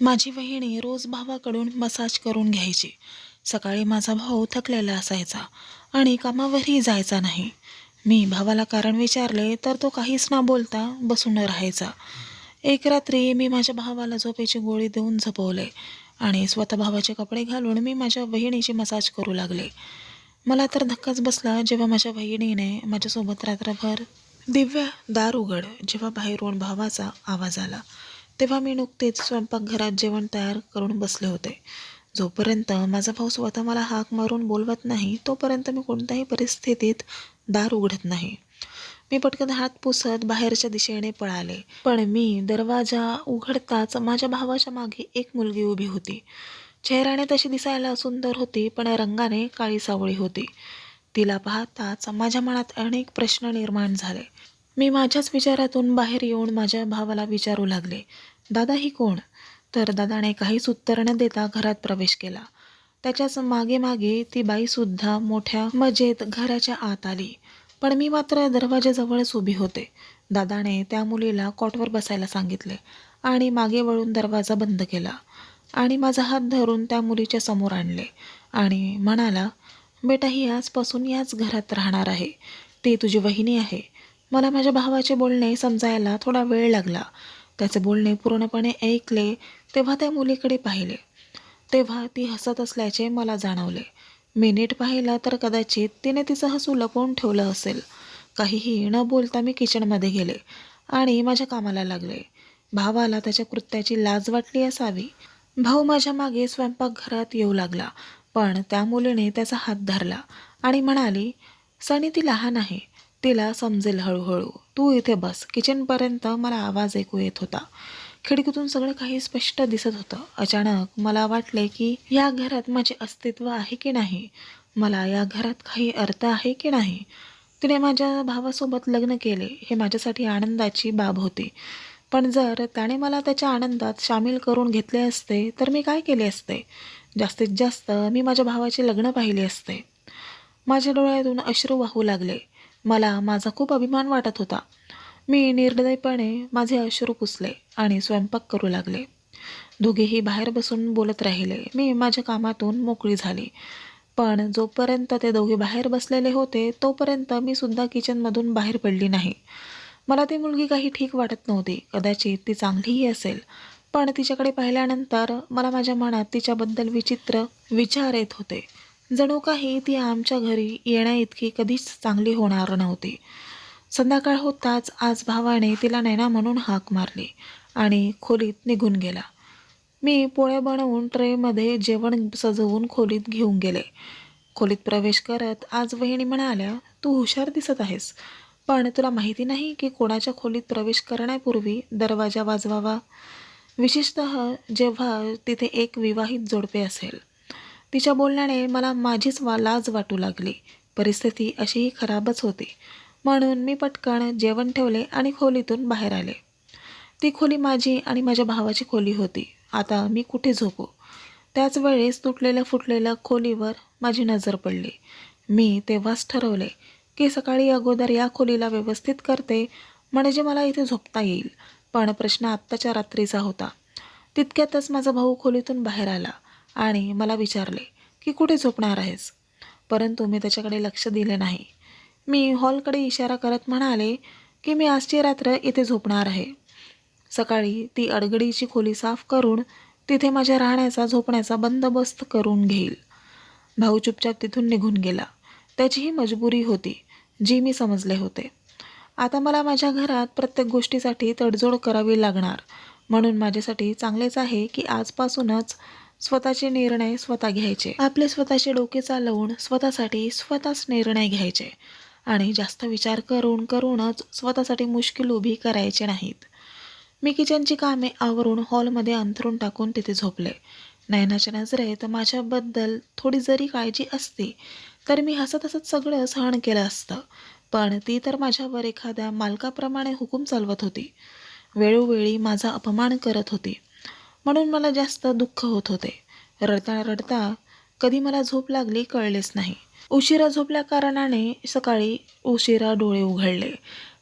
माझी वहिनी रोज भावाकडून मसाज करून घ्यायची. सकाळी माझा भाऊ थकलेला असायचा आणि कामावरही जायचा नाही. मी भावाला कारण विचारले तर तो काहीच न बोलता बसून राहायचा. एक रात्री मी माझ्या भावाला झोपेची गोळी देऊन झोपवले आणि स्वतः भावाचे कपडे घालून मी माझ्या वहिनीची मसाज करू लागले. मला तर धक्काच बसला जेव्हा माझ्या वहिनीने माझ्यासोबत रात्रभर दिव्या दार उघड जेव्हा बाहेरून भावाचा आवाज आला तेव्हा मी नुकतेच स्वयंपाकघरात जेवण तयार करून बसले होते. जोपर्यंत माझा भाऊ स्वतः मला हाक मारून बोलवत नाही तोपर्यंत मी कोणत्याही परिस्थितीत दार उघडत नाही. मी पटकन हात पुसत बाहेरच्या दिशेने पळाले, पण मी दरवाजा उघडताच माझ्या भावाच्या मागे एक मुलगी उभी होती. चेहऱ्याने तशी दिसायला सुंदर होती, पण रंगाने काळी सावळी होती. तिला पाहताच माझ्या मनात अनेक प्रश्न निर्माण झाले. मी माझ्याच विचारातून बाहेर येऊन माझ्या भावाला विचारू लागले, दादा ही कोण? तर दादाने काहीच उत्तर न देता घरात प्रवेश केला. त्याच्याच मागे मागे ती बाईसुद्धा मोठ्या मजेत घराच्या आत आली, पण मी मात्र दरवाजाजवळच उभी होते. दादाने त्या मुलीला कॉटवर बसायला सांगितले आणि मागे वळून दरवाजा बंद केला आणि माझा हात धरून त्या मुलीच्या समोर आणले आणि म्हणाला, बेटा ही आजपासून याच घरात राहणार आहे. ती तुझी वहिनी आहे. मला माझ्या भावाचे बोलणे समजायला थोडा वेळ लागला. त्याचे बोलणे पूर्णपणे ऐकले तेव्हा त्या मुलीकडे पाहिले तेव्हा ती हसत असल्याचे मला जाणवले. मी नीट पाहिलं तर कदाचित तिने तिचं हसू लपवून ठेवलं असेल. काहीही न बोलता मी किचनमध्ये गेले आणि माझ्या कामाला लागले. भावाला त्याच्या कृत्याची लाज वाटली असावी. भाऊ माझ्या मागे स्वयंपाकघरात येऊ लागला, पण त्या मुलीने त्याचा हात धरला आणि म्हणाली, सनी ती लहान आहे, तिला समजेल हळूहळू. तू इथे बस. किचनपर्यंत मला आवाज ऐकू येत होता. खिडकीतून सगळं काही स्पष्ट दिसत होतं. अचानक मला वाटले की या घरात माझे अस्तित्व आहे की नाही, मला या घरात काही अर्थ आहे की नाही. तिने माझ्या भावासोबत लग्न केले हे माझ्यासाठी आनंदाची बाब होती, पण जर त्याने मला त्याच्या आनंदात सामील करून घेतले असते तर मी काय केले असते? जास्तीत जास्त मी माझ्या भावाचे लग्न पाहिले असते. माझ्या डोळ्यातून अश्रू वाहू लागले. मला माझा खूप अभिमान वाटत होता. मी निर्दयपणे माझे अश्रू पुसले आणि स्वयंपाक करू लागले. दोघेही बाहेर बसून बोलत राहिले. मी माझ्या कामातून मोकळी झाली, पण जोपर्यंत ते दोघे बाहेर बसलेले होते तोपर्यंत मी सुद्धा किचनमधून बाहेर पडली नाही. मला ती मुलगी काही ठीक वाटत नव्हती. कदाचित ती चांगलीही असेल, पण तिच्याकडे पाहिल्यानंतर मला माझ्या मनात तिच्याबद्दल विचित्र विचार येत होते. जणू काही ती आमच्या घरी येण्याइतकी कधीच चांगली होणार नव्हती. संध्याकाळ होताच आज भावाने तिला नैना म्हणून हाक मारली आणि खोलीत निघून गेला. मी पोळ्या बनवून ट्रेमध्ये जेवण सजवून खोलीत घेऊन गेले. खोलीत प्रवेश करत आज वहिनी म्हणाल्या, तू हुशार दिसत आहेस, पण तुला माहिती नाही की कोणाच्या खोलीत प्रवेश करण्यापूर्वी दरवाजा वाजवावा, विशेषतः जेव्हा तिथे एक विवाहित जोडपे असेल. तिच्या बोलण्याने मला माझीच लाज वाटू लागली. परिस्थिती अशीही खराबच होती, म्हणून मी पटकन जेवण ठेवले आणि खोलीतून बाहेर आले. ती खोली माझी आणि माझ्या भावाची खोली होती. आता मी कुठे झोपू? त्याच वेळेस तुटलेल्या फुटलेल्या खोलीवर माझी नजर पडली. मी तेव्हाच ठरवले की सकाळी अगोदर या खोलीला व्यवस्थित करते, म्हणजे मला इथे झोपता येईल. पण प्रश्न आत्ताच्या रात्रीचा होता. तितक्यातच माझा भाऊ खोलीतून बाहेर आला आणि मला विचारले की कुठे झोपणार आहेस? परंतु मी त्याच्याकडे लक्ष दिले नाही. मी हॉलकडे इशारा करत म्हणाले की मी आजची रात्र इथे झोपणार आहे. सकाळी ती अडगडीची खोली साफ करून तिथे माझ्या राहण्याचा झोपण्याचा बंदोबस्त करून घेईल. भाऊ चुपचाप तिथून निघून गेला. त्याचीही मजबुरी होती, जी मी समजले होते. आता मला माझ्या घरात प्रत्येक गोष्टीसाठी तडजोड करावी लागणार, म्हणून माझ्यासाठी चांगलेच आहे की आजपासूनच स्वतःचे निर्णय स्वतः घ्यायचे. आपले स्वतःचे डोके चालवून स्वतःसाठी स्वतःच निर्णय घ्यायचे आणि जास्त विचार करूनच स्वतःसाठी मुश्किल उभी करायचे नाहीत. मी किचनची कामे आवरून हॉलमध्ये अंथरून टाकून तिथे झोपले. नयनाच्या नजरेत माझ्याबद्दल थोडी जरी काळजी असती तर मी हसत हसत सगळं सहन केलं असतं, पण ती तर माझ्यावर एखाद्या मालकाप्रमाणे हुकूम चालवत होती. वेळोवेळी माझा अपमान करत होती, म्हणून मला जास्त दुःख होत होते. रडता रडता कधी मला झोप लागली कळलेच नाही. उशिरा झोपल्या कारणाने सकाळी उशिरा डोळे उघडले.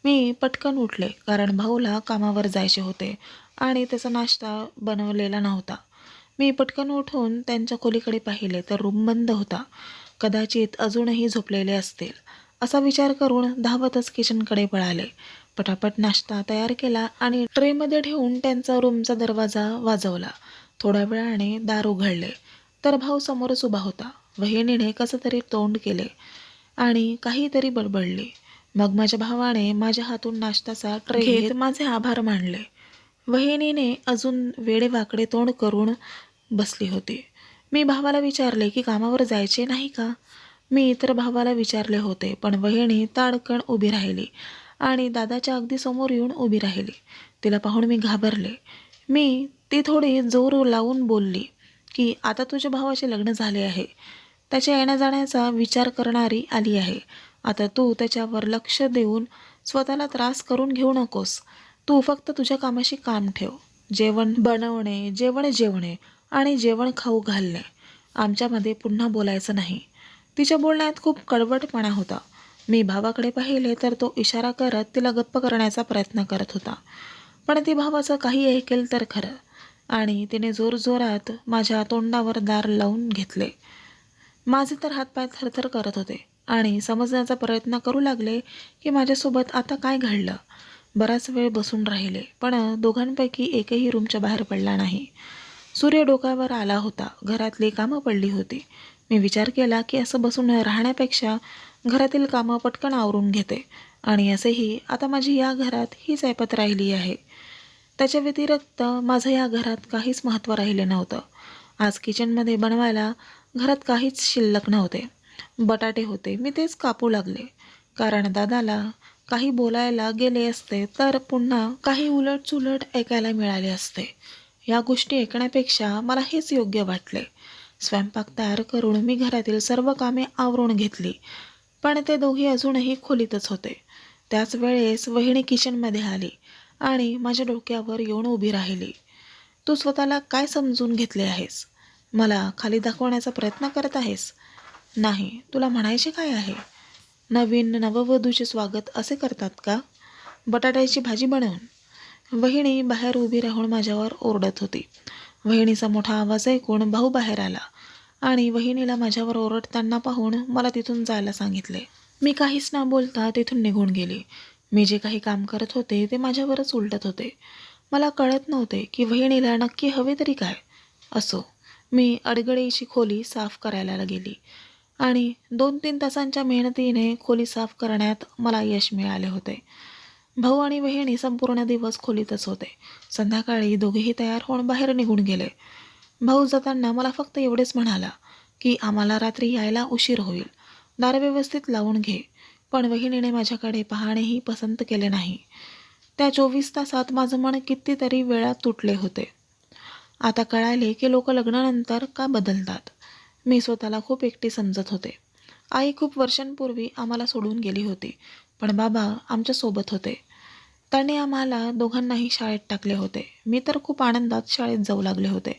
मी पटकन उठले कारण भाऊला कामावर जायचे होते आणि त्याचा नाश्ता बनवलेला नव्हता. मी पटकन उठून त्यांच्या खोलीकडे पाहिले तर रूम बंद होता. कदाचित अजूनही झोपलेले असतील असा विचार करून धावतच किचनकडे पळाले. पटापट नाश्ता तयार केला आणि ट्रेमध्ये ठेवून त्यांचा रूमचा दरवाजा वाजवला. थोड्या वेळाने दार उघडले तर भाऊ समोरच उभा होता. वहिनीने कसं तरी तोंड केले आणि काहीतरी बडबडली. मग माझ्या भावाने माझ्या हातून नाश्त्याचा ट्रे घेत माझे आभार मानले. वहिनीने अजून वेडेवाकडे तोंड करून बसली होती. मी भावाला विचारले की कामावर जायचे नाही का. मी तर भावाला विचारले होते पण वहिनी ताडकन उभी राहिली आणि दादाच्या अगदी समोर येऊन उभी राहिली. तिला पाहून मी घाबरले. ती थोडी जोर लावून बोलली की आता तुझ्या भावाचे लग्न झाले आहे. त्याच्या येण्या जाण्याचा विचार करणारी आली आहे. आता तू त्याच्यावर लक्ष देऊन स्वतःला त्रास करून घेऊ नकोस. तू फक्त तुझ्या कामाशी काम ठेव. जेवण बनवणे, जेवणे आणि जेवण खाऊ घालणे. आमच्यामध्ये पुन्हा बोलायचं नाही. तिच्या बोलण्यात खूप कडवटपणा होता. मी भावाकडे पाहिले तर तो इशारा करत तिला गप्प करण्याचा प्रयत्न करत होता. पण ती भावाचं काही ऐकेल तर खरं. आणि तिने जोरजोरात माझ्या तोंडावर दार लावून घेतले. माझे तर हातपाय थरथर करत होते आणि समजण्याचा प्रयत्न करू लागले की माझ्यासोबत आता काय घडलं. बराच वेळ बसून राहिले पण दोघांपैकी एकही रूमच्या बाहेर पडला नाही. सूर्य डोक्यावर आला होता. घरातली कामं पडली होती. मी विचार केला की असं बसून राहण्यापेक्षा घरातील कामं पटकन आवरून घेते आणि असेही आता माझी या घरात हीच ऐपत राहिली आहे. त्याच्या व्यतिरिक्त माझं या घरात काहीच महत्त्व राहिले नव्हतं. आज किचनमध्ये बनवायला घरात काहीच शिल्लक नव्हते. बटाटे होते. मी तेच कापू लागले कारण दादाला काही बोलायला गेले असते तर पुन्हा काही उलटसुलट ऐकायला मिळाले असते. या गोष्टी ऐकण्यापेक्षा मला हेच योग्य वाटले. स्वयंपाक तयार करून मी घरातील सर्व कामे आवरून घेतली पण ते दोघे अजूनही खोलीतच होते. त्याच वेळेस वहिनी किचनमध्ये आली आणि माझ्या डोक्यावर येऊन उभी राहिली. तू स्वतःला काय समजून घेतले आहेस? मला खाली दाखवण्याचा प्रयत्न करत आहेस? नाही, तुला म्हणायचे काय आहे? नवीन नववधूचे स्वागत असे करतात का? बटाट्याची भाजी बनवून? वहिनी बाहेर उभी राहून माझ्यावर ओरडत होती. वहिनीचा मोठा आवाज ऐकून भाऊ बाहेर आला आणि वहिनीला माझ्यावर ओरडताना पाहून मला तिथून जायला सांगितले. मी काहीच न बोलता तिथून निघून गेली. मी जे काही काम करत होते ते माझ्यावरच उलटत होते. मला कळत नव्हते की वहिनीला नक्की हवे तरी काय. असो, मी अडगळीची खोली साफ करायला गेली आणि 2-3 तासांच्या मेहनतीने खोली साफ करण्यात मला यश मिळाले होते. भाऊ आणि वहिनी संपूर्ण दिवस खोलीतच होते. संध्याकाळी दोघेही तयार होऊन बाहेर निघून गेले. भाऊ जाताना मला फक्त एवढेच म्हणाला की आम्हाला रात्री यायला उशीर होईल. दार व्यवस्थित लावून घे. पण वहिनीने माझ्याकडे पाहणेही पसंत केले नाही. त्या 24 तासात माझं मन कितीतरी वेळा तुटले होते. आता कळाले की लोक लग्नानंतर का बदलतात. मी स्वतःला खूप एकटी समजत होते. आई खूप वर्षांपूर्वी आम्हाला सोडून गेली होती पण बाबा आमच्यासोबत होते. त्यांनी आम्हाला दोघांनाही शाळेत टाकले होते. मी तर खूप आनंदात शाळेत जाऊ लागले होते.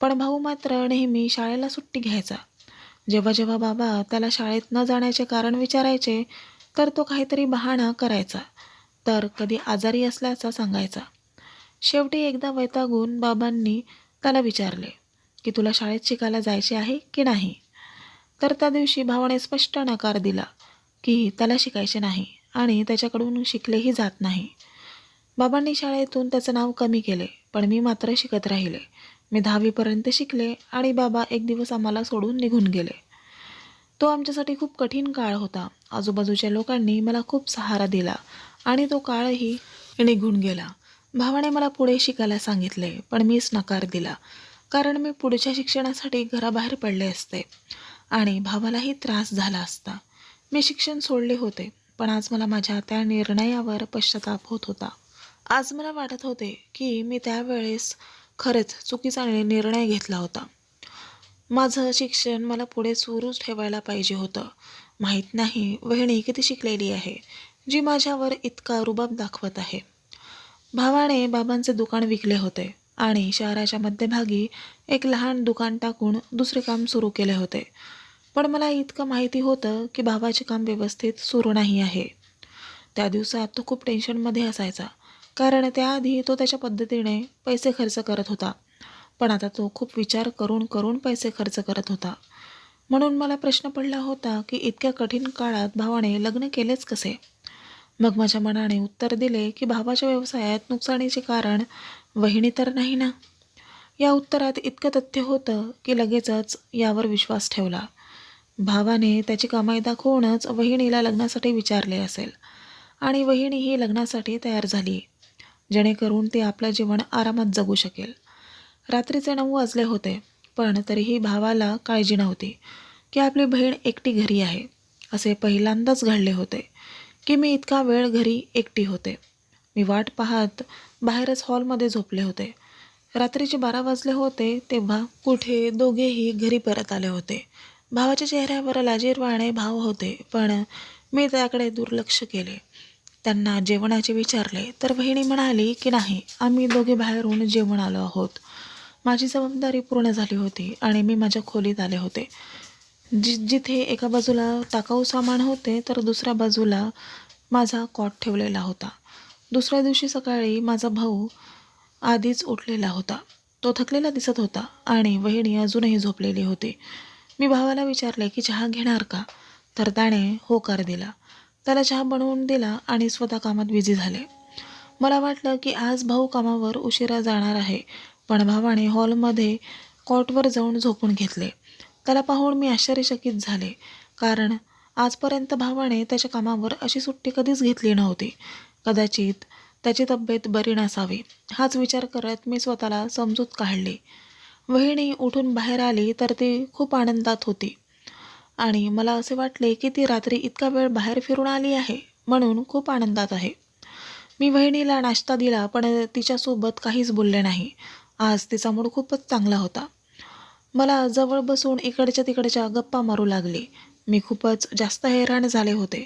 पण भाऊ मात्र नेहमी शाळेला सुट्टी घ्यायचा. जेव्हा जेव्हा बाबा त्याला शाळेत न जाण्याचे कारण विचारायचे तर तो काहीतरी बहाणा करायचा तर कधी आजारी असल्याचा सांगायचा. शेवटी एकदा वैतागून बाबांनी त्याला विचारले की तुला शाळेत शिकायला जायचे आहे की नाही. तर त्या दिवशी भावाने स्पष्ट नकार दिला की त्याला शिकायचे नाही आणि त्याच्याकडून शिकलेही जात नाही. बाबांनी शाळेतून त्याचं नाव कमी केले पण मी मात्र शिकत राहिले. मी 10वी शिकले आणि बाबा एक दिवस आम्हाला सोडून निघून गेले. तो आमच्यासाठी खूप कठीण काळ होता. आजूबाजूच्या लोकांनी मला खूप सहारा दिला आणि तो काळही निघून गेला. भावाने मला पुढे शिकायला सांगितले पण मीच नकार दिला कारण मी पुढच्या शिक्षणासाठी घराबाहेर पडले असते आणि भावालाही त्रास झाला असता. मी शिक्षण सोडले होते पण आज मला माझ्या त्या निर्णयावर पश्चाताप होत होता. आज मला वाटत होते की मी त्यावेळेस खरंच चुकीचा निर्णय घेतला होता. माझं शिक्षण मला पुढे सुरूच ठेवायला पाहिजे होतं. माहीत नाही वहिनी किती शिकलेली आहे जी माझ्यावर इतका रुबाब दाखवत आहे. भावाने बाबांचे दुकान विकले होते आणि शहराच्या मध्यभागी एक लहान दुकान टाकून दुसरे काम सुरू केले होते. पण मला इतकं माहिती होतं की भावाचे काम व्यवस्थित सुरू नाही आहे. त्या दिवसात तो खूप टेन्शनमध्ये असायचा, कारण त्याआधी तो त्याच्या पद्धतीने पैसे खर्च करत होता. पण आता तो खूप विचार करून करून पैसे खर्च करत होता. म्हणून मला प्रश्न पडला होता की इतक्या कठीण काळात भावाने लग्न केलेच कसे? मग माझ्या मनाने उत्तर दिले की भावाच्या व्यवसायात नुकसानीचे कारण वहिनी तर नाही ना. या उत्तरात इतकं तथ्य होतं की लगेचच यावर विश्वास ठेवला. भावाने त्याची कमाई दाखवूनच वहिनीला लग्नासाठी विचारले असेल आणि वहिनीही लग्नासाठी तयार झाली, जेणेकरून ती आपलं जीवन आरामात जगू शकेल. रात्रीचे 9 वाजले होते, पण तरीही भावाला काळजी नव्हती की आपली बहीण एकटी घरी आहे. असे पहिल्यांदाच घडले होते की मी इतका वेळ घरी एकटी होते. मी वाट पाहत बाहेरच हॉलमध्ये झोपले होते. रात्रीचे 12 वाजले होते तेव्हा कुठे दोघेही घरी परत आले होते. भावाच्या चेहऱ्यावर लाजिरवाणे भाव होते, पण मी त्याकडे दुर्लक्ष केले. त्यांना जेवणाचे विचारले तर वहिनी म्हणाली की नाही, आम्ही दोघे बाहेरून जेवण आलो आहोत. माझी जबाबदारी पूर्ण झाली होती आणि मी माझ्या खोलीत आले होते. जिथे एका बाजूला टाकाऊ सामान होते तर दुसऱ्या बाजूला माझा कॉट ठेवलेला होता. दुसऱ्या दिवशी सकाळी माझा भाऊ आधीच उठलेला होता. तो थकलेला दिसत होता आणि वहिनी अजूनही झोपलेली होती. मी भावाला विचारले की चहा घेणार का? तर त्याने होकार दिला. त्याला चहा बनवून दिला आणि स्वतः कामात बिझी झाले. मला वाटलं की आज भाऊ कामावर उशिरा जाणार आहे, पण भावाने हॉलमध्ये कॉटवर जाऊन झोपून घेतले. त्याला पाहून मी आश्चर्यचकित झाले, कारण आजपर्यंत भावाने त्याच्या कामावर अशी सुट्टी कधीच घेतली नव्हती. कदाचित त्याची तब्येत बरी नसावी, हाच विचार करत मी स्वतःला समजूत काढली. वहिनी उठून बाहेर आली तर ती खूप आनंदात होती आणि मला असे वाटले की ती रात्री इतका वेळ बाहेर फिरून आली आहे म्हणून खूप आनंदात आहे. मी वहिनीला नाश्ता दिला, पण तिच्यासोबत काहीच बोलले नाही. आज तिचा मूड खूपच चांगला होता. मला जवळ बसून इकडच्या तिकडच्या गप्पा मारू लागली. मी खूपच जास्त हैराण झाले होते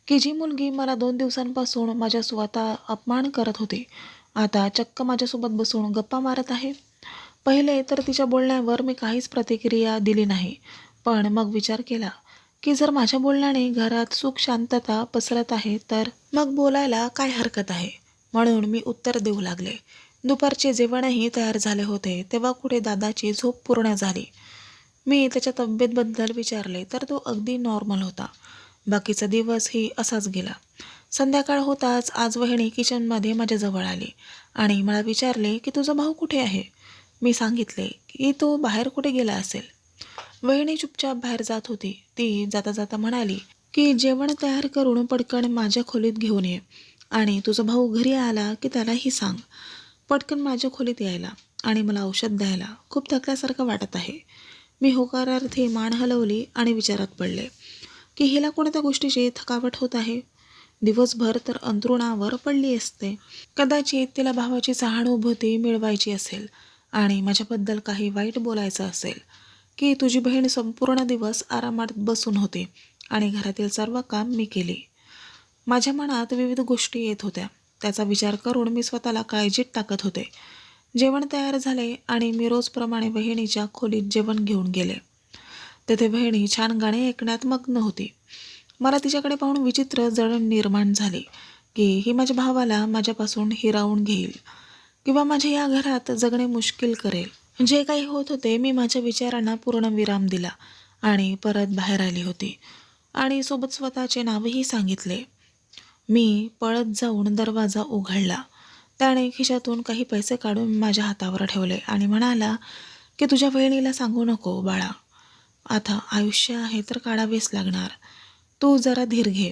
की जी मुलगी मला 2 दिवसांपासून माझ्या स्वतः अपमान करत होती, आता चक्क माझ्यासोबत बसून गप्पा मारत आहे. पहिले तर तिच्या बोलण्यावर मी काहीच प्रतिक्रिया दिली नाही, पण मग विचार केला की जर माझ्या बोलण्याने घरात सुख शांतता पसरत आहे तर मग बोलायला काय हरकत आहे. म्हणून मी उत्तर देऊ लागले. दुपारचे जेवणही तयार झाले होते तेव्हा कुठे दादाची झोप पूर्ण झाली. मी त्याच्या तब्येतबद्दल विचारले तर तो अगदी नॉर्मल होता. बाकीचा दिवसही असाच गेला. संध्याकाळ होताच आज वहिनी किचनमध्ये माझ्याजवळ आली आणि मला विचारले की तुझा भाऊ कुठे आहे? मी सांगितले की तो बाहेर कुठे गेला असेल. वहिनी चुपचाप बाहेर जात होती. ती जाता जाता म्हणाली की जेवण तयार करून पटकन माझ्या खोलीत घेऊन ये आणि तुझा भाऊ घरी आला की त्यालाही सांग पटकन माझ्या खोलीत यायला आणि मला औषध द्यायला. खूप थकल्यासारखं वाटत आहे. मी होकारार्थी मान हलवली आणि विचारात पडले की हिला कोणत्या गोष्टीची थकावट होत आहे. दिवसभर तर अंथरुणावर पडली असते. कदाचित तिला भावाची सहानुभूती मिळवायची असेल आणि माझ्याबद्दल काही वाईट बोलायचं असेल की तुझी बहीण संपूर्ण दिवस आरामात बसून होती आणि घरातील सर्व काम मी केली. माझ्या मनात विविध गोष्टी येत होत्या. त्याचा विचार करून मी स्वतःला काळजीत टाकत होते. जेवण तयार झाले आणि मी रोजप्रमाणे वहिनीच्या खोलीत जेवण घेऊन गेले. तेथे वहिनी छान गाणे ऐकण्यात मग्न होती. मला तिच्याकडे पाहून विचित्र जळण निर्माण झाली की ही माझ्या भावाला माझ्यापासून हिरावून घेईल किंवा माझ्या या घरात जगणे मुश्किल करेल. जे काही होत होते मी माझ्या विचारांना पूर्ण विराम दिला आणि परत बाहेर आली होती आणि सोबत स्वतःचे नावही सांगितले. मी पळत जाऊन दरवाजा उघडला. त्याने खिशातून काही पैसे काढून माझ्या हातावर ठेवले आणि म्हणाला की तुझ्या बहिणीला सांगू नको बाळा, आता आयुष्य आहे तर काढावेच लागणार. तू जरा धीर घे.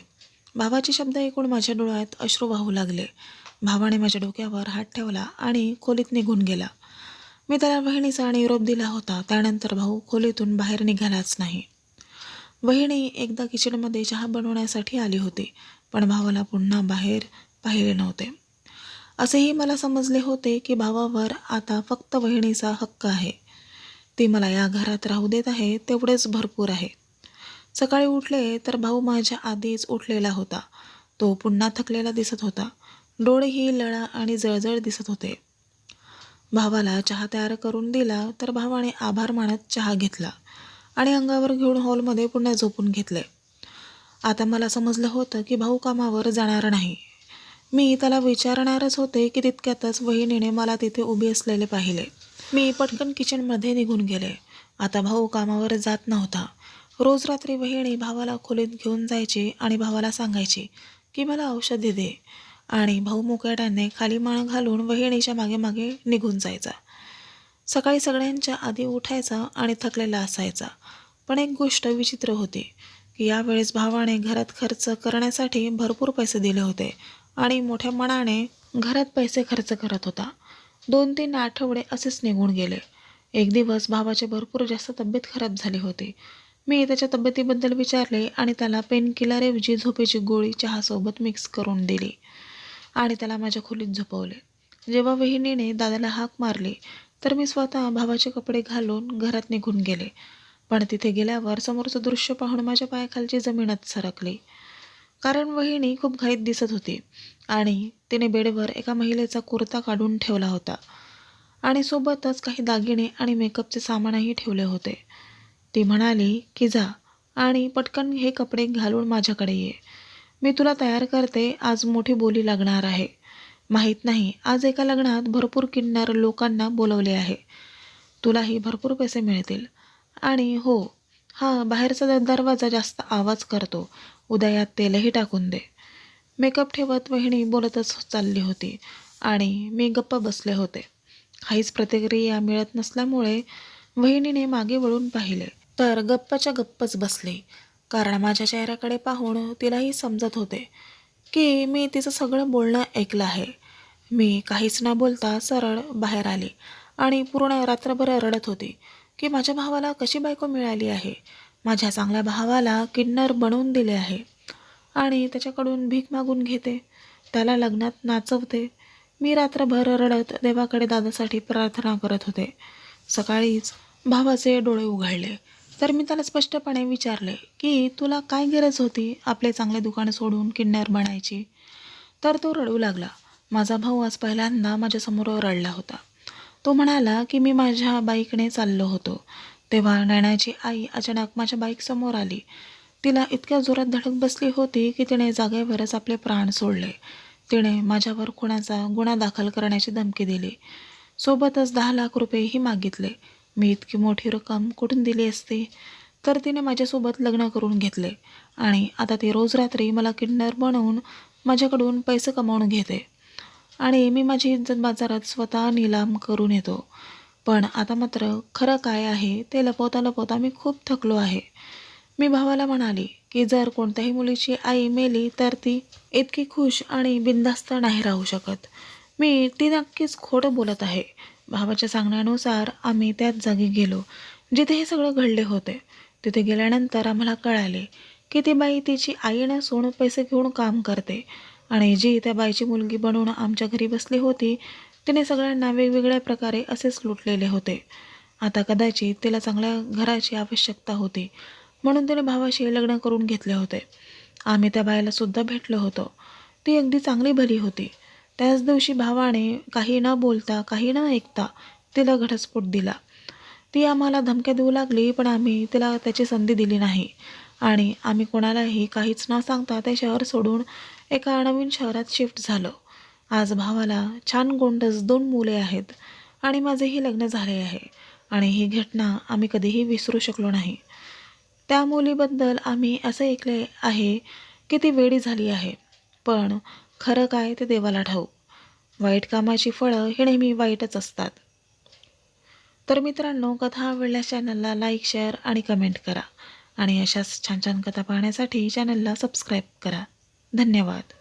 भावाचे शब्द ऐकून माझ्या डोळ्यात अश्रू वाहू लागले. भावाने माझ्या डोक्यावर हात ठेवला आणि खोलीत निघून गेला. मी त्याला बहिणीचा निरोप दिला होता. त्यानंतर भाऊ खोलीतून बाहेर निघालाच नाही. वहिनी एकदा किचनमध्ये चहा बनवण्यासाठी आली होती, पण भावाला पुन्हा बाहेर पाहिले नव्हते. असेही मला समजले होते की भावावर आता फक्त वहिनीचा हक्क आहे. ती मला या घरात राहू देत आहे तेवढेच भरपूर आहे. सकाळी उठले तर भाऊ माझ्या आधीच उठलेला होता. तो पुन्हा थकलेला दिसत होता. डोळेही लळा आणि जळजळ दिसत होते. भावाला चहा तयार करून दिला तर भावाने आभार मानत चहा घेतला आणि अंगावर घेऊन हॉलमध्ये पुन्हा झोपून घेतले. आता मला समजलं होतं की भाऊ कामावर जाणार नाही. मी त्याला विचारणारच होते की तितक्यातच वहिनीने मला तिथे उभी असलेले पाहिले. मी पटकन किचनमध्ये निघून गेले. आता भाऊ कामावर जात नव्हता. रोज रात्री वहिनी भावाला खोलीत घेऊन जायची आणि भावाला सांगायची की मला औषधे दे, आणि भाऊ मुकाट्याने खाली मान घालून वहिनीच्या मागे मागे निघून जायचा. सकाळी सगळ्यांच्या आधी उठायचा आणि थकलेला असायचा. पण एक गोष्ट विचित्र होती की यावेळेस भावाने घरात खर्च करण्यासाठी भरपूर पैसे दिले होते आणि मोठ्या मनाने घरात पैसे खर्च करत होता. 2-3 आठवडे असेच निघून गेले. एक दिवस भावाची भरपूर जास्त तब्येत खराब झाली होती. मी त्याच्या तब्येतीबद्दल विचारले आणि त्याला पेनकिलरऐवजी झोपेची गोळी चहासोबत मिक्स करून दिली आणि त्याला माझ्या खोलीत झोपवले. जेव्हा वहिनीने दादाला हाक मारली तर मी स्वतः भावाचे कपडे घालून घरात निघून गेले. पण तिथे गेल्यावर समोरचं दृश्य पाहून माझ्या पायाखालची जमीनच सरकली. कारण वहिनी खूप घाईत दिसत होती आणि तिने बेडवर एका महिलेचा कुर्ता काढून ठेवला होता आणि सोबतच काही दागिने आणि मेकअपचे सामानही ठेवले होते. ती म्हणाली की जा आणि पटकन हे कपडे घालून माझ्याकडे ये. मी तुला तयार करते, आज मोठी बोली लागणार आहे. माहीत नाही, आज एका लग्नात भरपूर किन्नर लोकांना बोलवले आहे. तुलाही भरपूर पैसे मिळतील. आणि हो, हा बाहेरचा दरवाजा जास्त आवाज करतो, उद्या यात तेलही टाकून दे. मेकअप ठेवत वहिनी बोलतच चालली होती आणि मी गप्प बसले होते. काहीच प्रतिक्रिया मिळत नसल्यामुळे वहिनीने मागे वळून पाहिले तर गप्पच्या गप्पच बसली. कारण माझ्या चेहऱ्याकडे पाहून तिलाही समजत होते की मी तिचं सगळं बोलणं ऐकलं आहे. मी काहीच न बोलता सरळ बाहेर आली आणि पूर्ण रात्रभर रडत होती की माझ्या भावाला कशी बायको मिळाली आहे. माझ्या चांगल्या भावाला किन्नर बनवून दिले आहे आणि त्याच्याकडून भीक मागून घेते, त्याला लग्नात नाचवते. मी रात्रभर रडत देवाकडे दादासाठी प्रार्थना करत होते. सकाळीच भावाचे डोळे उघडले तर मी त्याला स्पष्टपणे विचारले की तुला काय गरज होती आपले चांगले दुकान सोडून किन्नर बनायची. तर तो रडू लागला. माझा भाऊ आज पहिल्यांदा माझ्यासमोर रडला होता. तो म्हणाला की मी माझ्या बाईकने चाललो होतो तेव्हा नैनाची आई अचानक माझ्या बाईकसमोर आली. तिला इतक्या जोरात धडक बसली होती की तिने जागेवरच आपले प्राण सोडले. तिने माझ्यावर खुनाचा गुन्हा दाखल करण्याची धमकी दिली. सोबतच 10 लाख रुपयेही मागितले. मी इतकी मोठी रक्कम कुठून दिली असती. तर तिने माझ्यासोबत लग्न करून घेतले आणि आता ती रोज रात्री मला किन्नर बनवून माझ्याकडून पैसे कमावून घेते आणि मी माझी इज्जत बाजारात स्वतः नीलाम करून येतो. पण आता मात्र खरं काय आहे ते लपवता लपवता मी खूप थकलो आहे. मी भावाला म्हणाली की जर कोणत्याही मुलीची आई मेली तर ती इतकी खुश आणि बिनधास्त नाही राहू शकत. ती नक्कीच खोटं बोलत आहे. भावाच्या सांगण्यानुसार आम्ही त्याच जागी गेलो जिथे हे सगळं घडले होते. तिथे गेल्यानंतर आम्हाला कळाले की ती बाई तिची आई नसून पैसे घेऊन काम करते आणि जी त्या बाईची मुलगी बनवून आमच्या घरी बसली होती तिने सगळ्यांना वेगवेगळ्या प्रकारे असेच लुटलेले होते. आता कदाचित तिला चांगल्या घराची आवश्यकता होती म्हणून तिने भावाशी लग्न करून घेतले होते. आम्ही त्या बाईला सुद्धा भेटलो होतो. ती अगदी चांगली भली होती. त्याच दिवशी भावाने काही न बोलता काही न ऐकता तिला घटस्फोट दिला. ती आम्हाला धमक्या देऊ लागली पण आम्ही तिला त्याची संधी दिली नाही आणि आम्ही कोणालाही काहीच न सांगता ते शहर सोडून एका नवीन शहरात शिफ्ट झालो. आज भावाला छान गोंडस 2 मुले आहेत आणि माझेही लग्न झाले आहे आणि ही घटना आम्ही कधीही विसरू शकलो नाही. त्या मुलीबद्दल आम्ही असं ऐकले आहे की ती वेडी झाली आहे, पण खरं काय ते देवाला ठाऊक. वाईट कामाची फळं ही नेहमी वाईटच असतात. तर मित्रांनो, कथा आवडल्यास चॅनलला लाईक, शेअर आणि कमेंट करा आणि अशाच छान छान कथा पाहण्यासाठी चॅनलला सबस्क्राईब करा. धन्यवाद.